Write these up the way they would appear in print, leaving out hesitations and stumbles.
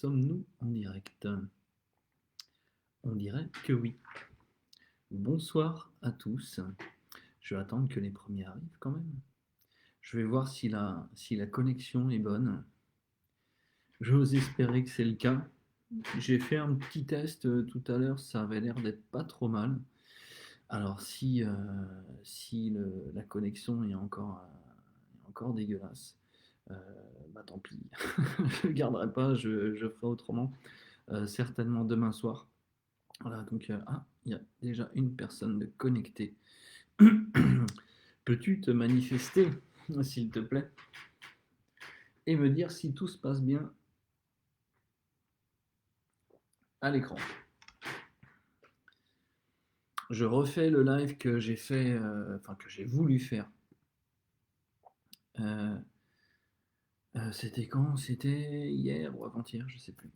Sommes-nous en direct? On dirait que oui. Bonsoir à tous. Je vais attendre que les premiers arrivent quand même. Je vais voir si la connexion est bonne. J'ose espérer que c'est le cas. J'ai fait un petit test tout à l'heure, ça avait l'air d'être pas trop mal. Alors si la connexion est encore dégueulasse, euh, bah tant pis. Je ne garderai pas, je ferai autrement. Certainement demain soir. Voilà, donc, il y a déjà une personne de connectée. Peux-tu te manifester, s'il te plaît, et me dire si tout se passe bien à l'écran? Je refais le live que j'ai fait, que j'ai voulu faire. Euh, C'était quand? C'était hier ou avant-hier, je sais plus.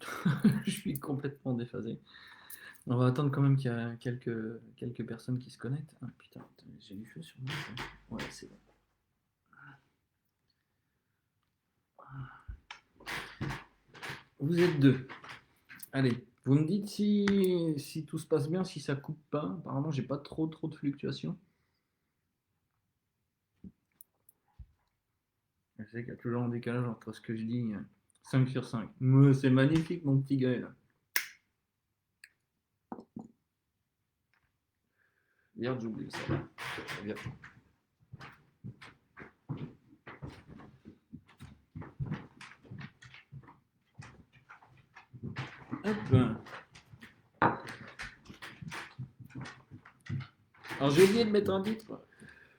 Je suis complètement déphasé. On va attendre quand même qu'il y a quelques personnes qui se connectent. Ah putain, j'ai du feu sur moi. Ouais, c'est bon. Vous êtes deux. Allez, vous me dites si tout se passe bien, si ça coupe pas. Apparemment, j'ai pas trop de fluctuations. Je sais qu'il y a toujours un décalage entre ce que je dis. 5 sur 5. C'est magnifique, mon petit Gaël. Merde, j'ai oublié ça. Regarde. Hop. Alors, j'ai oublié de mettre un titre.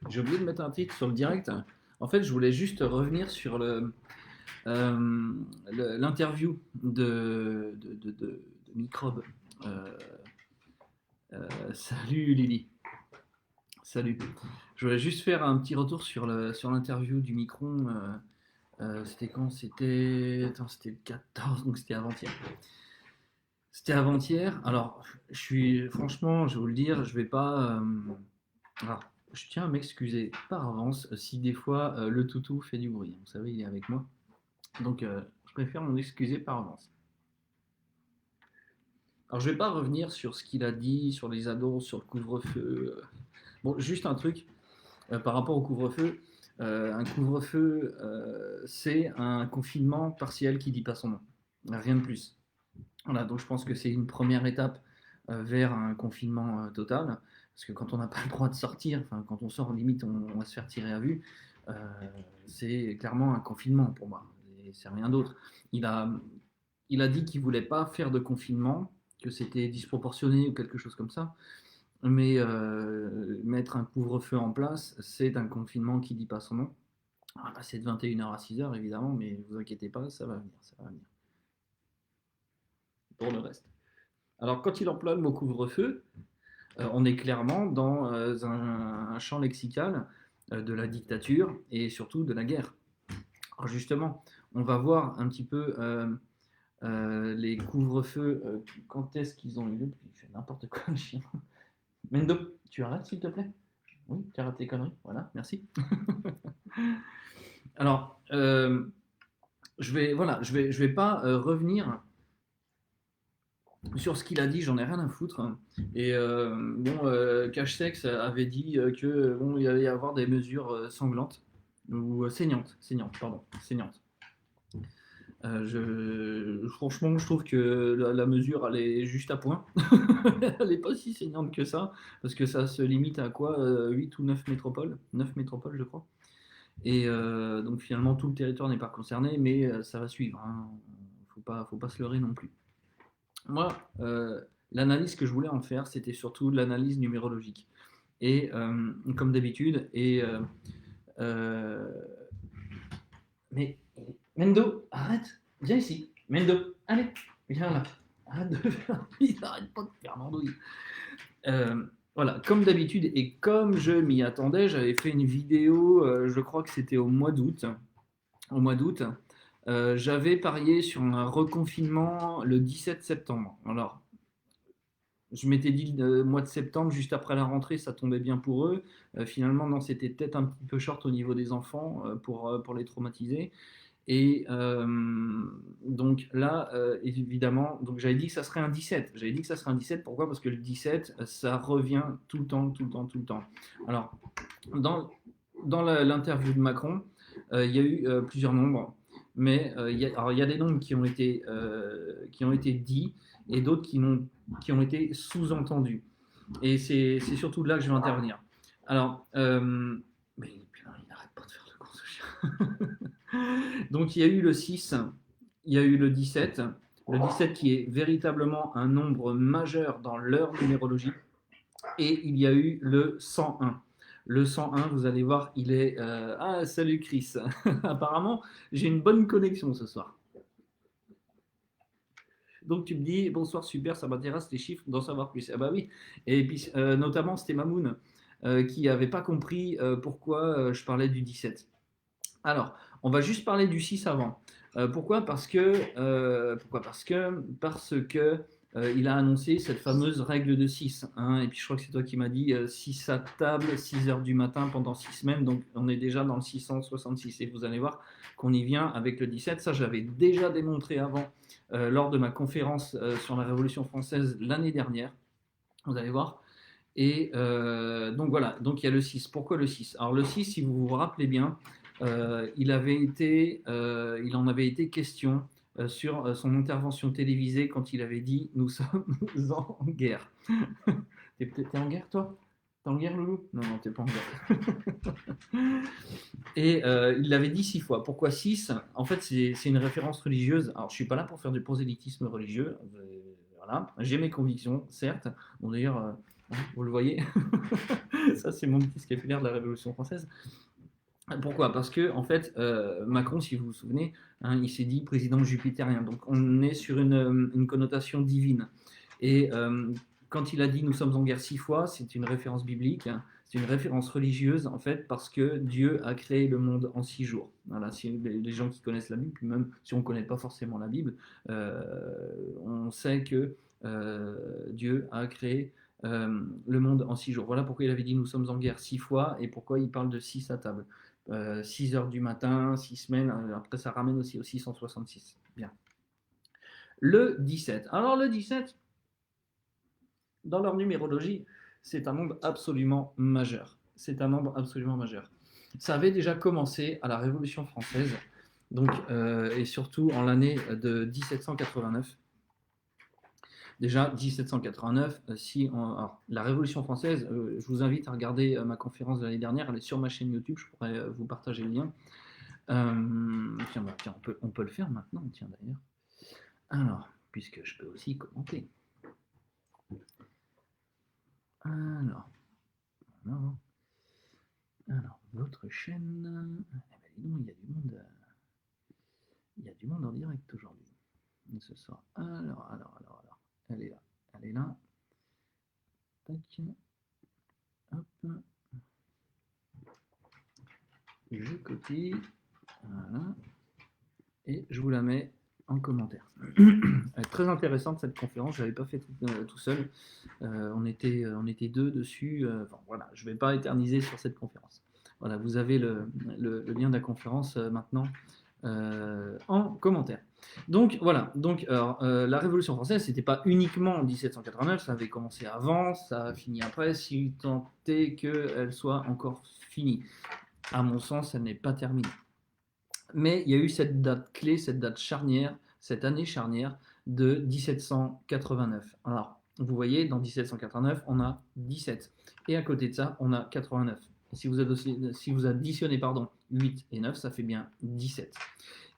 J'ai oublié de mettre un titre sur le direct. En fait, je voulais juste revenir sur l'interview de Microbe. Salut Lily. Salut. Je voulais juste faire un petit retour sur l'interview du Micron. C'était quand? C'était le 14, donc c'était avant-hier. C'était avant-hier. Alors, franchement, je vais vous le dire, je vais pas. Alors, je tiens à m'excuser par avance si des fois le toutou fait du bruit. Vous savez, il est avec moi. Donc, je préfère m'en excuser par avance. Alors, je vais pas revenir sur ce qu'il a dit, sur les ados, sur le couvre-feu. Bon, juste un truc par rapport au couvre-feu. Un couvre-feu, c'est un confinement partiel qui dit pas son nom. Rien de plus. Voilà, donc je pense que c'est une première étape vers un confinement total. Parce que quand on n'a pas le droit de sortir, enfin, quand on sort, limite, on va se faire tirer à vue. euh, c'est clairement un confinement pour moi. Et c'est rien d'autre. Il a dit qu'il voulait pas faire de confinement, que c'était disproportionné ou quelque chose comme ça. Mais mettre un couvre-feu en place, c'est un confinement qui dit pas son nom. On va passer de 21h à 6h évidemment, mais vous inquiétez pas, ça va venir, ça va venir. Pour le reste. Alors quand il emploie le mot couvre-feu, on est clairement dans un champ lexical de la dictature et surtout de la guerre. Alors justement, on va voir un petit peu les couvre-feux, quand est-ce qu'ils ont eu lieu. Il fait n'importe quoi le chien. Mendo, tu arrêtes s'il te plaît? Oui, tu arrêtes tes conneries, voilà, merci. Alors, je vais pas revenir sur ce qu'il a dit, j'en ai rien à foutre. Et Cachetex avait dit que bon, il allait y avoir des mesures sanglantes ou saignantes, pardon, saignantes. Franchement, je trouve que la mesure, elle est juste à point. Elle n'est pas si saignante que ça, parce que ça se limite à quoi 8 ou 9 métropoles 9 métropoles, je crois. Et donc finalement, tout le territoire n'est pas concerné, mais ça va suivre. Hein. Faut pas se leurrer non plus. Moi, l'analyse que je voulais en faire, c'était surtout l'analyse numérologique. Et comme d'habitude, mais Mendo, arrête, viens ici. Mendo, allez, viens là. Arrête de faire. Il arrête pas de faire l'andouille. Voilà, comme d'habitude, et comme je m'y attendais, j'avais fait une vidéo, je crois que c'était au mois d'août. Au mois d'août, j'avais parié sur un reconfinement le 17 septembre. Alors, je m'étais dit le mois de septembre, juste après la rentrée, ça tombait bien pour eux. Finalement, non, c'était peut-être un petit peu short au niveau des enfants pour les traumatiser. Et donc là, évidemment, donc j'avais dit que ça serait un 17. J'avais dit que ça serait un 17. Pourquoi? Parce que le 17, ça revient tout le temps, tout le temps, tout le temps. Alors, dans l'interview de Macron, il y a eu plusieurs nombres, mais il y a des nombres qui ont été dits et d'autres qui ont été sous-entendus. Et c'est surtout là que je vais intervenir. Alors, mais putain, il n'arrête pas de faire le con, ce chien. Donc, il y a eu le 6, il y a eu le 17. Le 17 qui est véritablement un nombre majeur dans leur numérologie. Et il y a eu le 101. Le 101, vous allez voir, il est... Ah, salut Chris. Apparemment, j'ai une bonne connexion ce soir. Donc tu me dis, bonsoir, super, ça m'intéresse les chiffres, d'en savoir plus. Ah bah oui, et puis notamment c'était Mamoun qui n'avait pas compris pourquoi je parlais du 17. Alors, on va juste parler du 6 avant. Pourquoi? Parce que il a annoncé cette fameuse règle de 6. Hein, et puis je crois que c'est toi qui m'as dit 6 à table, 6 heures du matin pendant 6 semaines. Donc on est déjà dans le 666. Et vous allez voir qu'on y vient avec le 17. Ça, j'avais déjà démontré avant lors de ma conférence sur la Révolution française l'année dernière. Vous allez voir. Et donc voilà, donc il y a le 6. Pourquoi le 6? Alors le 6, si vous vous rappelez bien, il en avait été question sur son intervention télévisée quand il avait dit nous sommes en guerre. T'es en guerre toi? T'es en guerre Loulou? Non, non, t'es pas en guerre. Et il l'avait dit 6 fois. Pourquoi 6? En fait, c'est une référence religieuse. Alors, je suis pas là pour faire du prosélytisme religieux. Voilà. J'ai mes convictions, certes. Bon, d'ailleurs, vous le voyez. Ça, c'est mon petit scapulaire de la Révolution française. Pourquoi? Parce que, en fait, Macron, si vous vous souvenez, hein, il s'est dit président jupitérien. Donc, on est sur une connotation divine. Et quand il a dit nous sommes en guerre 6 fois, c'est une référence biblique. Hein, c'est une référence religieuse, en fait, parce que Dieu a créé le monde en 6 jours. Voilà, si les gens qui connaissent la Bible, puis même si on ne connaît pas forcément la Bible, on sait que Dieu a créé le monde en 6 jours. Voilà pourquoi il avait dit nous sommes en guerre 6 fois et pourquoi il parle de 6 à table. 6 heures du matin, 6 semaines, après ça ramène aussi au 666. Bien. Le 17. Alors le 17, dans leur numérologie, c'est un nombre absolument majeur. C'est un nombre absolument majeur. Ça avait déjà commencé à la Révolution française, donc, et surtout en l'année de 1789. Déjà, 1789, alors, la Révolution française, je vous invite à regarder ma conférence de l'année dernière, elle est sur ma chaîne YouTube, je pourrais vous partager le lien. Tiens, on peut le faire maintenant, tiens d'ailleurs. Alors, puisque je peux aussi commenter. Alors, votre chaîne. Dis donc, il y a du monde en direct aujourd'hui. Ce soir. Alors. Elle est là. Elle est là. Tac. Hop. Je copie. Voilà. Et je vous la mets en commentaire. Elle est très intéressante cette conférence, je ne l'avais pas fait tout seul. On était deux dessus. Enfin, voilà, je ne vais pas éterniser sur cette conférence. Voilà, vous avez le lien de la conférence maintenant en commentaire. Donc voilà, la Révolution française, c'était pas uniquement en 1789, ça avait commencé avant, ça a fini après, si tant est qu'elle soit encore finie. À mon sens, elle n'est pas terminée. Mais il y a eu cette date clé, cette date charnière, cette année charnière de 1789. Alors, vous voyez, dans 1789, on a 17. Et à côté de ça, on a 89. Si vous additionnez 8 et 9, ça fait bien 17.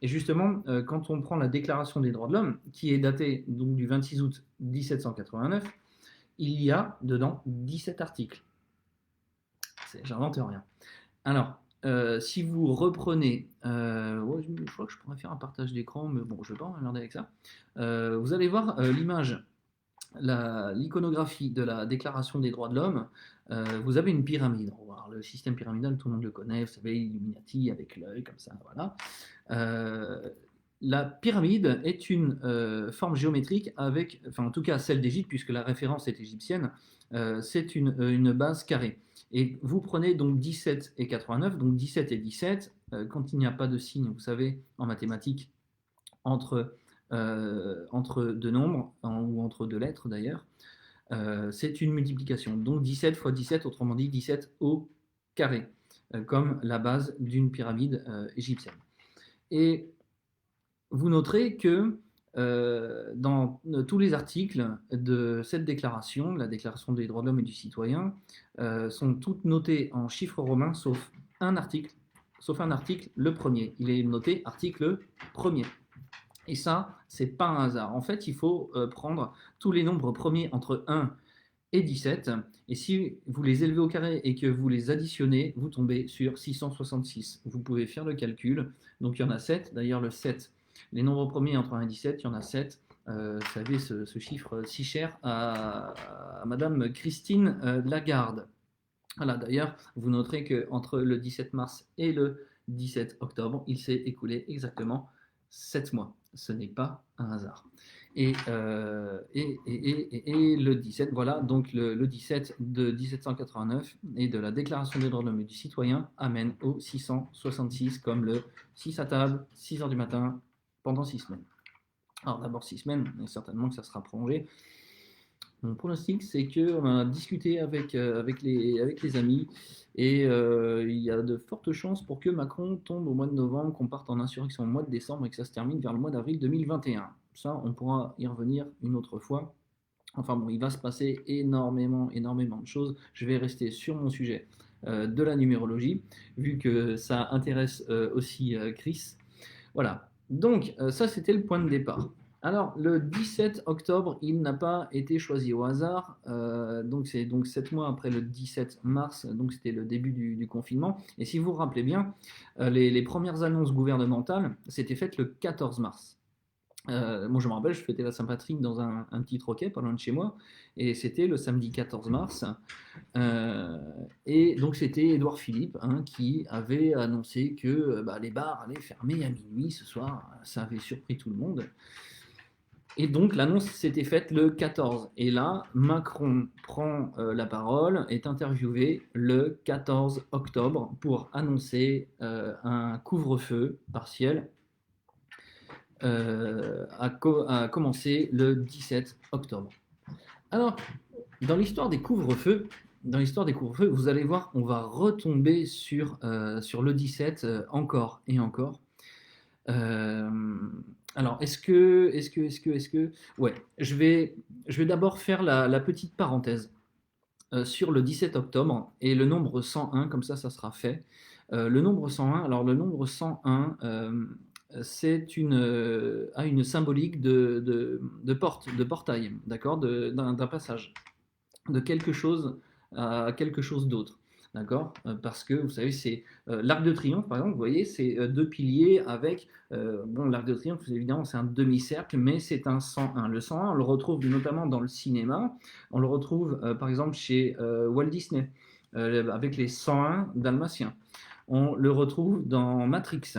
Et justement, quand on prend la Déclaration des droits de l'homme, qui est datée donc, du 26 août 1789, il y a dedans 17 articles. J'invente rien. Alors, si vous reprenez, je crois que je pourrais faire un partage d'écran, mais bon, je ne vais pas m'emmerder avec ça. Vous allez voir l'image, l'iconographie de la Déclaration des droits de l'homme. Vous avez une pyramide. Alors, le système pyramidal, tout le monde le connaît. Vous savez, Illuminati avec l'œil, comme ça, voilà. La pyramide est une forme géométrique avec, enfin en tout cas celle d'Égypte, puisque la référence est égyptienne, c'est une base carrée. Et vous prenez donc 17 et 89, donc 17 et 17, quand il n'y a pas de signe, vous savez, en mathématiques, entre deux nombres, ou entre deux lettres d'ailleurs, c'est une multiplication. Donc 17 fois 17, autrement dit 17 au carré, comme la base d'une pyramide égyptienne. Et vous noterez que dans tous les articles de cette déclaration, la déclaration des droits de l'homme et du citoyen, sont toutes notées en chiffres romains, sauf un article, le premier. Il est noté article premier. Et ça, c'est pas un hasard. En fait, il faut prendre tous les nombres premiers entre 1 et 17, et si vous les élevez au carré et que vous les additionnez, vous tombez sur 666. Vous pouvez faire le calcul. Donc il y en a 7. D'ailleurs, le 7, les nombres premiers entre 1 et 17, il y en a 7. Vous savez, ce chiffre si cher à Madame Christine Lagarde. Voilà, d'ailleurs, vous noterez qu'entre le 17 mars et le 17 octobre, il s'est écoulé exactement 7 mois. Ce n'est pas un hasard. Et le 17, voilà, donc le 17 de 1789 et de la Déclaration des droits de l'homme et du citoyen amène au 666 comme le 6 à table, 6 heures du matin, pendant 6 semaines. Alors d'abord 6 semaines, mais certainement que ça sera prolongé. Mon pronostic, c'est qu'on a discuté avec les amis et il y a de fortes chances pour que Macron tombe au mois de novembre, qu'on parte en insurrection au mois de décembre et que ça se termine vers le mois d'avril 2021. Ça, on pourra y revenir une autre fois. Enfin bon, il va se passer énormément de choses. Je vais rester sur mon sujet de la numérologie, vu que ça intéresse aussi Chris. Voilà. Donc, ça, c'était le point de départ. Alors, le 17 octobre, il n'a pas été choisi au hasard. Donc, c'est donc 7 mois après le 17 mars, donc c'était le début du confinement. Et si vous vous rappelez bien, les premières annonces gouvernementales s'étaient faites le 14 mars. Moi, je me rappelle, je fêtais la Saint-Patrick dans un petit troquet pas loin de chez moi, et c'était le samedi 14 mars. Et donc, c'était Édouard Philippe qui avait annoncé que les bars allaient fermer à minuit ce soir. Ça avait surpris tout le monde. Et donc, l'annonce s'était faite le 14. Et là, Macron prend la parole, est interviewé le 14 octobre pour annoncer un couvre-feu partiel a commencé le 17 octobre. Alors, dans l'histoire des couvre-feux, vous allez voir, on va retomber sur le 17 encore et encore. Alors, ouais, je vais d'abord faire la petite parenthèse sur le 17 octobre et le nombre 101, comme ça sera fait. Le nombre 101, alors le nombre 101, a une symbolique de porte, de portail, d'accord, d'un passage, de quelque chose à quelque chose d'autre. D'accord. Parce que vous savez, c'est l'arc de triomphe, par exemple, vous voyez, c'est deux piliers avec. L'arc de triomphe, évidemment, c'est un demi-cercle, mais c'est un 101. Le 101, on le retrouve notamment dans le cinéma. On le retrouve, par exemple, chez Walt Disney, avec les 101 Dalmatiens. On le retrouve dans Matrix.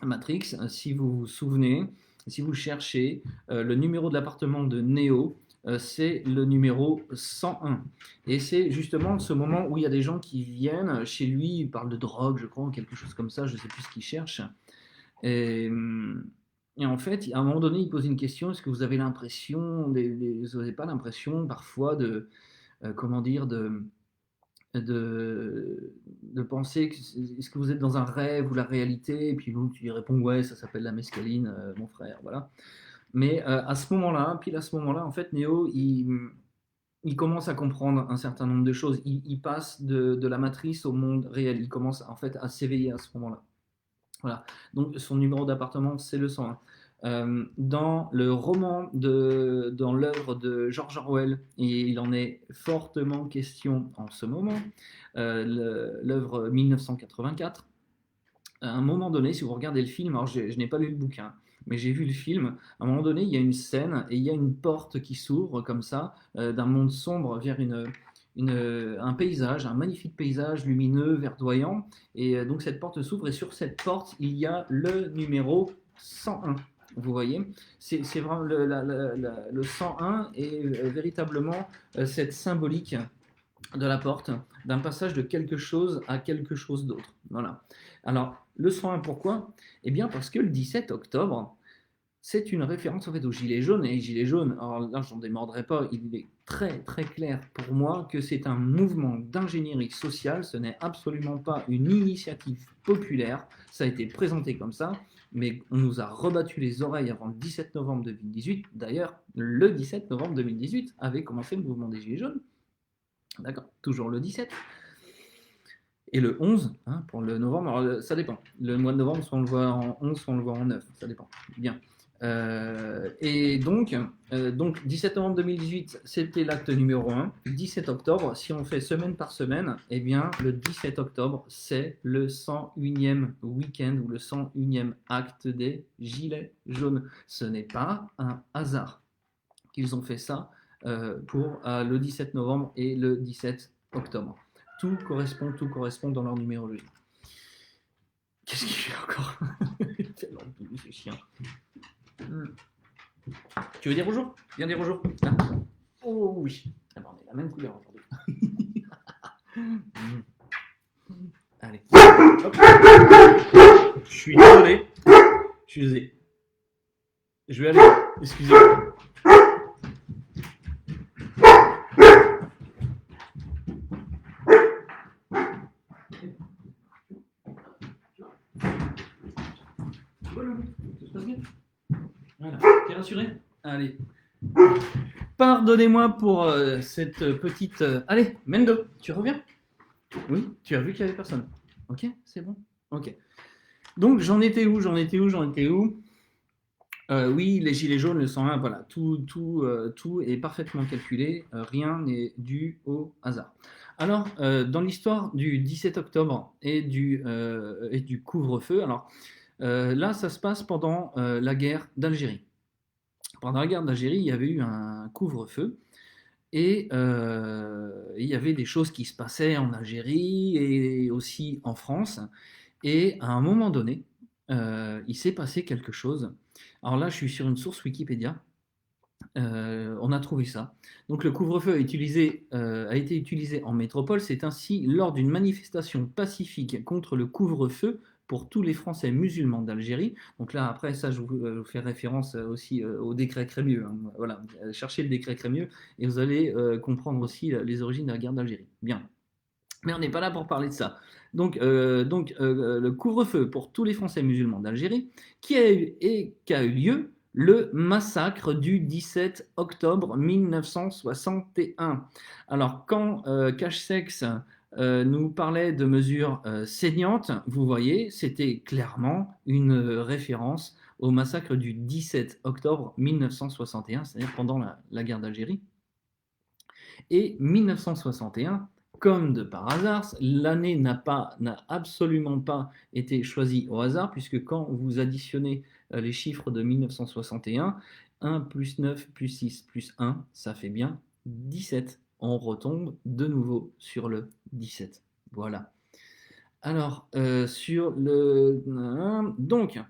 Matrix, si vous vous souvenez, si vous cherchez le numéro de l'appartement de Neo, c'est le numéro 101. Et c'est justement ce moment où il y a des gens qui viennent chez lui, ils parlent de drogue, je crois, ou quelque chose comme ça, je ne sais plus ce qu'ils cherchent. Et en fait, à un moment donné, il pose une question, est-ce que vous avez l'impression, vous n'avez pas l'impression parfois de, comment dire, de penser que est-ce que vous êtes dans un rêve ou la réalité, et puis vous tu lui réponds ouais, ça s'appelle la mescaline, mon frère, voilà. Mais à ce moment-là, pile à ce moment-là, en fait, Néo, il commence à comprendre un certain nombre de choses. Il passe de la matrice au monde réel. Il commence en fait à s'éveiller à ce moment-là. Voilà. Donc son numéro d'appartement, c'est le 101. Dans le roman, dans l'œuvre de George Orwell, et il en est fortement question en ce moment, l'œuvre 1984, à un moment donné, si vous regardez le film, alors je n'ai pas lu le bouquin, mais j'ai vu le film, à un moment donné, il y a une scène et il y a une porte qui s'ouvre comme ça, d'un monde sombre vers un paysage, un magnifique paysage lumineux, verdoyant, et donc cette porte s'ouvre et sur cette porte, il y a le numéro 101. Vous voyez, c'est vraiment le 101 est véritablement cette symbolique de la porte, d'un passage de quelque chose à quelque chose d'autre. Voilà. Alors, le 101, pourquoi? Eh bien, parce que le 17 octobre, c'est une référence en fait aux Gilets jaunes. Et les Gilets jaunes, alors là, j'en démordrai pas, il est très très clair pour moi que c'est un mouvement d'ingénierie sociale, ce n'est absolument pas une initiative populaire, ça a été présenté comme ça, mais on nous a rebattu les oreilles avant le 17 novembre 2018. D'ailleurs, le 17 novembre 2018 avait commencé le mouvement des Gilets jaunes. D'accord, toujours le 17. Et le 11, hein, pour le novembre, alors, ça dépend. Le mois de novembre, soit on le voit en 11, soit on le voit en 9, ça dépend. Bien. Et donc 17 novembre 2018, c'était l'acte numéro 1. 17 octobre, si on fait semaine par semaine, eh bien, le 17 octobre, c'est le 101e week-end ou le 101e acte des Gilets jaunes. Ce n'est pas un hasard qu'ils ont fait ça pour le 17 novembre et le 17 octobre. Tout correspond dans leur numérologie. Qu'est-ce qu'il fait encore? Tellement doux, ce chien. Tu veux dire bonjour? Viens dire bonjour. Ah. Oh oui. Ah ben, on est la même couleur aujourd'hui. Allez. Hop. Je suis désolé. Je vais aller. Excusez-moi. Voilà. T'es rassuré? Allez. Pardonnez-moi pour cette petite. Allez, Mendo, tu reviens? Oui, tu as vu qu'il n'y avait personne. Ok, c'est bon. Ok. Donc j'en étais où? Oui, les gilets jaunes, le 101, voilà, tout est parfaitement calculé, rien n'est dû au hasard. Alors, dans l'histoire du 17 octobre et du couvre-feu, alors là, ça se passe pendant la guerre d'Algérie. Pendant la guerre d'Algérie, il y avait eu un couvre-feu et il y avait des choses qui se passaient en Algérie et aussi en France. Et à un moment donné, il s'est passé quelque chose. Alors là, je suis sur une source Wikipédia. On a trouvé ça. Donc le couvre-feu a été utilisé en métropole. C'est ainsi lors d'une manifestation pacifique contre le couvre-feu pour tous les Français musulmans d'Algérie. Donc là, après ça, je vous fais référence aussi au décret Crémieux. Hein. Voilà, cherchez le décret Crémieux et vous allez comprendre aussi les origines de la guerre d'Algérie. Bien. Mais on n'est pas là pour parler de ça. Donc, le couvre-feu pour tous les Français musulmans d'Algérie qui a eu lieu le massacre du 17 octobre 1961. Alors, quand Cache-Sexe nous parlait de mesures saignantes, vous voyez, c'était clairement une référence au massacre du 17 octobre 1961, c'est-à-dire pendant la guerre d'Algérie. Et 1961, comme de par hasard, l'année n'a absolument pas été choisie au hasard, puisque quand vous additionnez les chiffres de 1961, 1 plus 9 plus 6 plus 1, ça fait bien 17. On retombe de nouveau sur le 17. Voilà. Alors, sur le... Donc,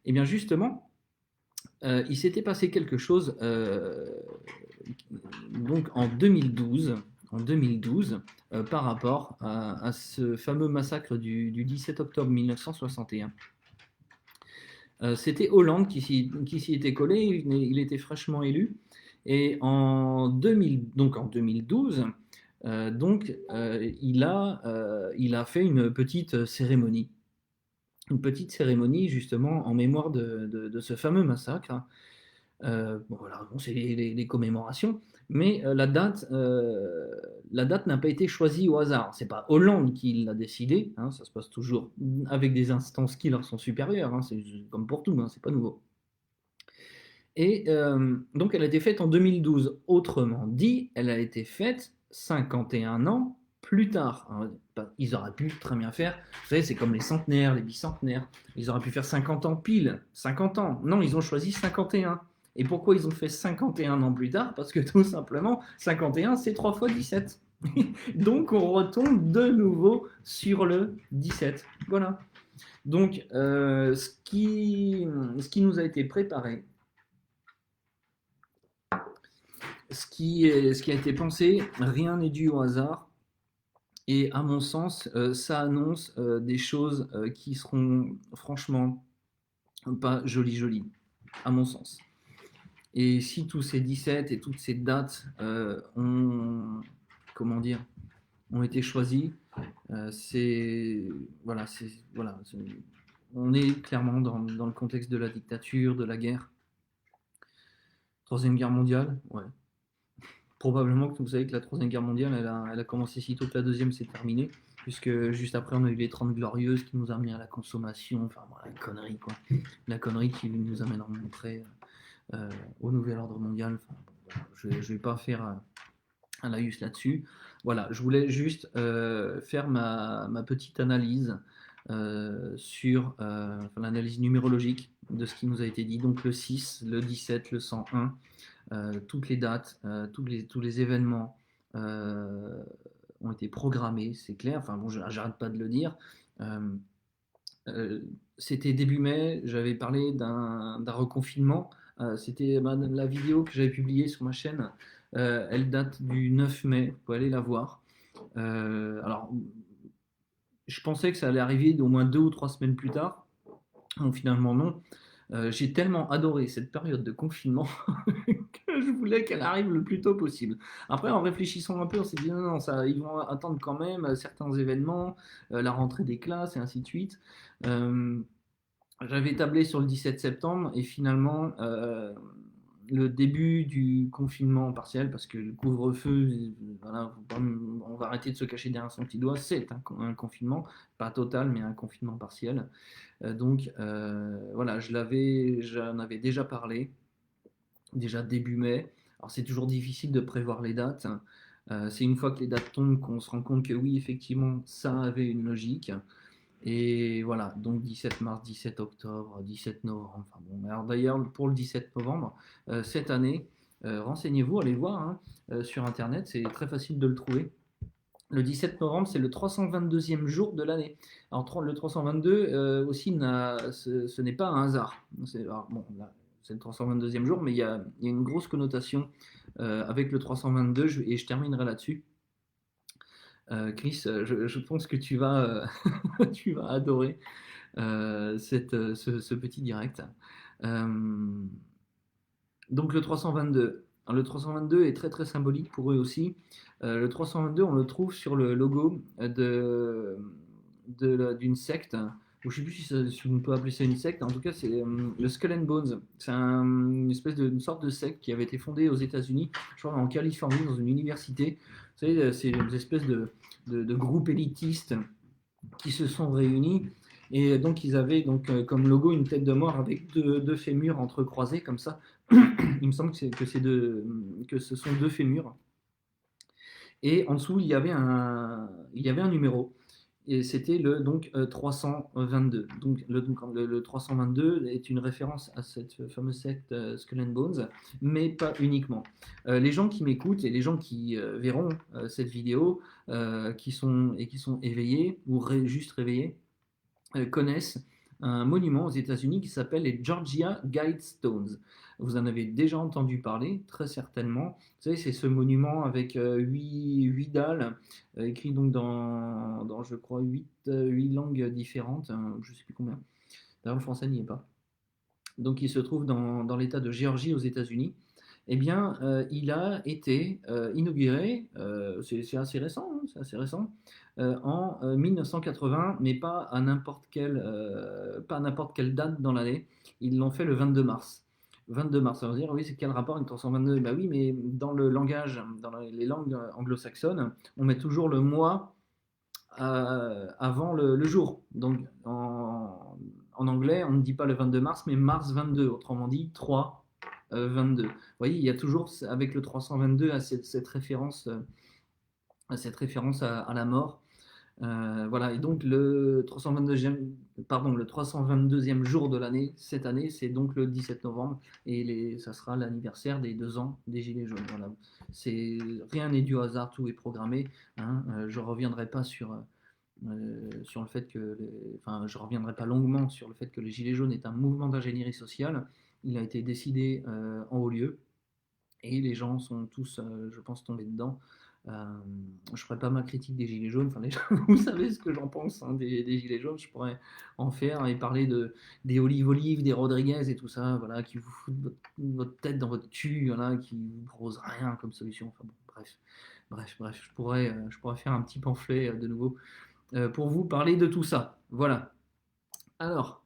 eh bien justement, il s'était passé quelque chose donc en 2012 par rapport à ce fameux massacre du 17 octobre 1961. C'était Hollande qui s'y était collé, il était fraîchement élu, et en 2012, il a fait une petite cérémonie justement en mémoire de ce fameux massacre. Bon, voilà, bon, c'est les commémorations, mais la date n'a pas été choisie au hasard. C'est pas Hollande qui l'a décidé, hein, ça se passe toujours avec des instances qui leur sont supérieures, hein, c'est comme pour tout, hein, c'est pas nouveau. Et donc elle a été faite en 2012. Autrement dit, elle a été faite 51 ans plus tard. Alors, ils auraient pu très bien faire, vous savez, c'est comme les centenaires, les bicentenaires. Ils auraient pu faire 50 ans pile, 50 ans. Non, ils ont choisi 51. Et pourquoi ils ont fait 51 ans plus tard? Parce que tout simplement, 51, c'est 3 fois 17. Donc on retombe de nouveau sur le 17. Voilà. Donc ce qui nous a été préparé, ce qui a été pensé, rien n'est dû au hasard. Et à mon sens, ça annonce des choses qui seront franchement pas jolies, jolies, à mon sens. Et si tous ces 17 et toutes ces dates comment dire, ont été choisis, c'est voilà, on est clairement dans le contexte de la dictature, de la guerre. Troisième guerre mondiale, ouais. Probablement que vous savez que la Troisième Guerre mondiale, elle a commencé sitôt que la deuxième s'est terminée, puisque juste après, on a eu les 30 glorieuses qui nous a amené à la consommation, enfin, bon, la connerie, quoi. La connerie qui nous amène à montrer au nouvel ordre mondial. Enfin, bon, je ne vais pas faire un laïus là-dessus. Voilà, je voulais juste faire ma petite analyse sur l'analyse numérologique de ce qui nous a été dit. Donc le 6, le 17, le 101, toutes les dates, tous les événements ont été programmés, c'est clair. Enfin bon, j'arrête pas de le dire. Euh, C'était début mai, j'avais parlé d'un reconfinement. C'était la vidéo que j'avais publiée sur ma chaîne. Elle date du 9 mai, vous pouvez aller la voir. Alors, je pensais que ça allait arriver au moins 2 ou 3 semaines plus tard. Bon, finalement, non. J'ai tellement adoré cette période de confinement que je voulais qu'elle arrive le plus tôt possible. Après, en réfléchissant un peu, on s'est dit non, non, ça, ils vont attendre quand même certains événements, la rentrée des classes et ainsi de suite. Euh, J'avais tablé sur le 17 septembre et finalement, le début du confinement partiel, parce que le couvre-feu, voilà, on va arrêter de se cacher derrière son petit doigt, c'est un confinement, pas total, mais un confinement partiel. Voilà, j'en avais déjà parlé, déjà début mai. Alors c'est toujours difficile de prévoir les dates. C'est une fois que les dates tombent qu'on se rend compte que oui, effectivement, ça avait une logique. Et voilà, donc 17 mars, 17 octobre, 17 novembre. Enfin bon, alors d'ailleurs, pour le 17 novembre, cette année, renseignez-vous, allez voir sur Internet, c'est très facile de le trouver. Le 17 novembre, c'est le 322e jour de l'année. Alors le 322 aussi, ce n'est pas un hasard. Bon, là, c'est le 322e jour, mais il y a une grosse connotation avec le 322, et je terminerai là-dessus. Chris, je pense que tu vas, tu vas adorer ce petit direct. Euh, donc le 322. Alors, le 322 est très très symbolique pour eux aussi. Le 322, on le trouve sur le logo d'une secte, ou je ne sais plus si on peut appeler ça une secte, en tout cas c'est le Skull and Bones. C'est une sorte de secte qui avait été fondée aux États-Unis, je crois en Californie, dans une université. Vous savez, c'est une espèce de groupes élitistes qui se sont réunis. Et donc, ils avaient donc, comme logo une tête de mort avec deux fémurs entrecroisés comme ça. Il me semble que ce sont deux fémurs. Et en dessous, il y avait un numéro. Et c'était donc 322. Donc le 322 est une référence à cette fameuse secte Skull and Bones, mais pas uniquement. Les gens qui m'écoutent et les gens qui verront cette vidéo, qui sont éveillés ou juste réveillés, connaissent un monument aux États-Unis qui s'appelle les Georgia Guidestones. Vous en avez déjà entendu parler, très certainement. Vous savez, c'est ce monument avec 8 dalles, écrit donc dans, je crois, 8 langues différentes, je ne sais plus combien. D'ailleurs, le français n'y est pas. Donc, il se trouve dans l'État de Géorgie aux États-Unis. Eh bien, il a été inauguré, c'est assez récent, c'est assez récent, en 1980, mais pas à n'importe quelle date dans l'année. Ils l'ont fait le 22 mars. 22 mars, ça veut dire, oui, c'est quel rapport avec 322? Bah oui, mais dans le langage, dans les langues anglo-saxonnes, on met toujours le mois avant le jour. Donc, en anglais, on ne dit pas le 22 mars, mais mars 22, autrement dit 3 22. Vous voyez, il y a toujours avec le 322 à cette référence, à la mort. Voilà, et donc le 322e jour de l'année, cette année, c'est donc le 17 novembre, et ça sera l'anniversaire des 2 ans des Gilets jaunes. Voilà. Rien n'est dû au hasard, tout est programmé. Je ne reviendrai pas sur le fait je reviendrai pas longuement sur le fait que les Gilets jaunes est un mouvement d'ingénierie sociale. Il a été décidé en haut lieu, et les gens sont tous, je pense, tombés dedans. Je ferai pas ma critique des gilets jaunes. Enfin, déjà, vous savez ce que j'en pense hein, des gilets jaunes. Je pourrais en faire et parler des Olive, des Rodriguez et tout ça, voilà, qui vous foutent votre tête dans votre cul, voilà, qui vous proposent rien comme solution. Enfin bon, bref, je pourrais faire un petit pamphlet de nouveau pour vous parler de tout ça. Voilà. Alors,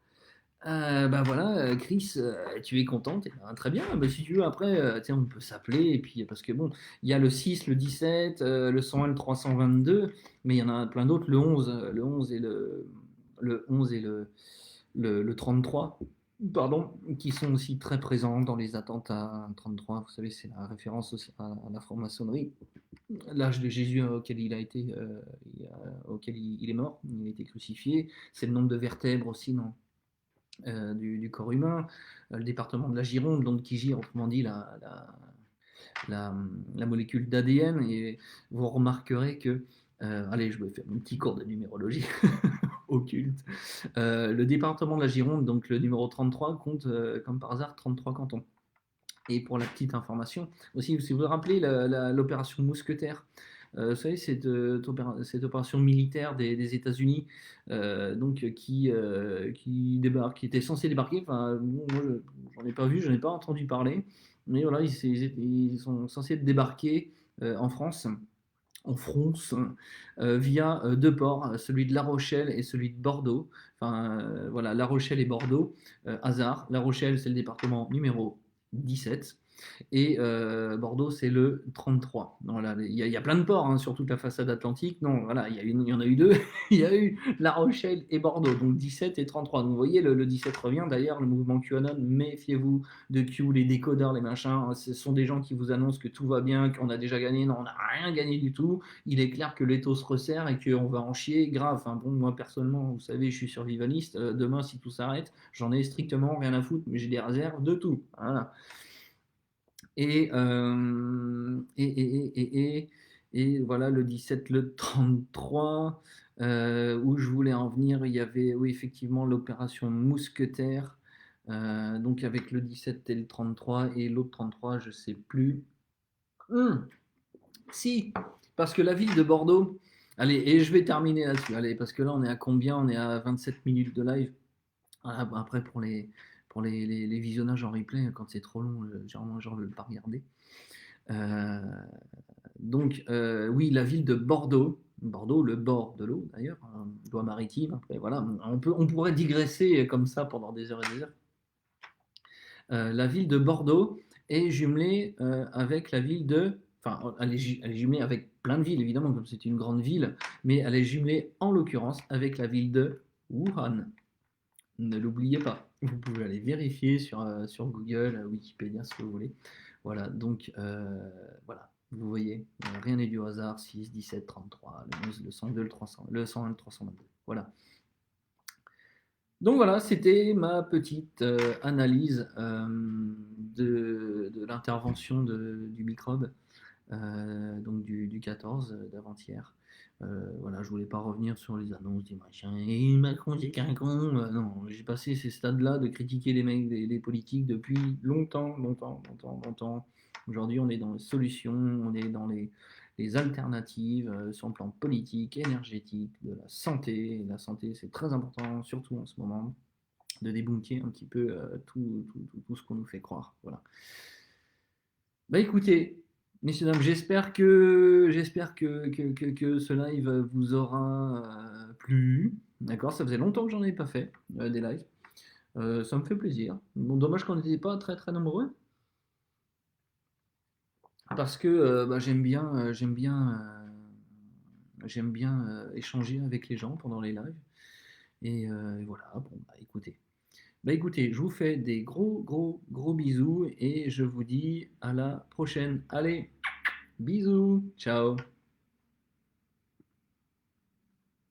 bah voilà, Chris, tu es contente, eh ben, très bien. Bah, si tu veux, après, tiens, on peut s'appeler. Et puis, parce que bon, il y a le 6, le 17, le 101, le 322, mais il y en a plein d'autres, le 11 le 11 et le 33, pardon, qui sont aussi très présents dans les attentats 33. Vous savez, c'est la référence aussi à la franc-maçonnerie. L'âge de Jésus auquel il est mort, il a été crucifié. C'est le nombre de vertèbres aussi du corps humain, le département de la Gironde, donc qui gire, autrement dit, la, la molécule d'ADN. Et vous remarquerez que, allez, je vais faire un petit cours de numérologie occulte. Le département de la Gironde, donc le numéro 33, compte, comme par hasard, 33 cantons. Et pour la petite information, aussi, si vous vous rappelez l'opération Mousquetaire, vous savez, cette opération militaire des États-Unis, donc qui était censée débarquer. Enfin, moi, j'en ai pas vu, j'en ai pas entendu parler, mais voilà, ils sont censés débarquer en France, via deux ports, celui de La Rochelle et celui de Bordeaux. Enfin, voilà, La Rochelle et Bordeaux, hasard. La Rochelle, c'est le département numéro 17. Et Bordeaux, c'est le 33. Voilà, il y a plein de ports hein, sur toute la façade atlantique. Non, voilà, il y en a eu deux. Il y a eu La Rochelle et Bordeaux, donc 17 et 33. Donc vous voyez, le 17 revient. D'ailleurs, le mouvement QAnon, méfiez-vous de Q, les décodeurs, les machins. Ce sont des gens qui vous annoncent que tout va bien, qu'on a déjà gagné. Non, on n'a rien gagné du tout. Il est clair que l'étau se resserre et qu'on va en chier grave. Enfin, bon, moi, personnellement, vous savez, je suis survivaliste. Demain, si tout s'arrête, j'en ai strictement rien à foutre, mais j'ai des réserves de tout. Voilà. Et, euh, et, et, et, et, et voilà, le 17, le 33, où je voulais en venir, il y avait, oui, effectivement, l'opération Mousquetaire, donc avec le 17 et le 33, et l'autre 33, je sais plus. Si, parce que la ville de Bordeaux, allez, et je vais terminer là-dessus, allez, parce que là, on est à combien? On est à 27 minutes de live. Voilà, après, pour les visionnages en replay, quand c'est trop long, généralement, je ne veux pas regarder. Euh, donc, oui, la ville de Bordeaux, Bordeaux, le bord de l'eau d'ailleurs, loi maritime. Après, voilà, on pourrait digresser comme ça pendant des heures et des heures. La ville de Bordeaux est jumelée avec la ville de. Enfin, elle est jumelée avec plein de villes, évidemment, comme c'est une grande ville, mais elle est jumelée en l'occurrence avec la ville de Wuhan. Ne l'oubliez pas. Vous pouvez aller vérifier sur Google, Wikipédia, si vous voulez. Voilà, donc voilà, vous voyez, rien n'est du hasard, 6, 17, 33, le 11, le 102, le 300, le 101, le 322. Voilà. Donc voilà, c'était ma petite analyse de l'intervention du microbe, donc du 14 d'avant-hier. Voilà, je voulais pas revenir sur les annonces des machins. Et Macron, c'est qu'un con. Non, j'ai passé ces stades-là de critiquer les mecs, les politiques depuis longtemps, longtemps, longtemps, longtemps. Aujourd'hui, on est dans les solutions, on est dans les alternatives sur le plan politique, énergétique, de la santé. Et la santé, c'est très important, surtout en ce moment, de débunker un petit peu tout ce qu'on nous fait croire. Voilà. Bah écoutez, messieurs, dames, j'espère que ce live vous aura plu. D'accord, ça faisait longtemps que j'en ai pas fait des lives. Ça me fait plaisir. Bon, dommage qu'on n'était pas très très nombreux parce que bah, j'aime bien échanger avec les gens pendant les lives. Et voilà, bon, bah écoutez, je vous fais des gros gros gros bisous et je vous dis à la prochaine. Allez, bisous, ciao.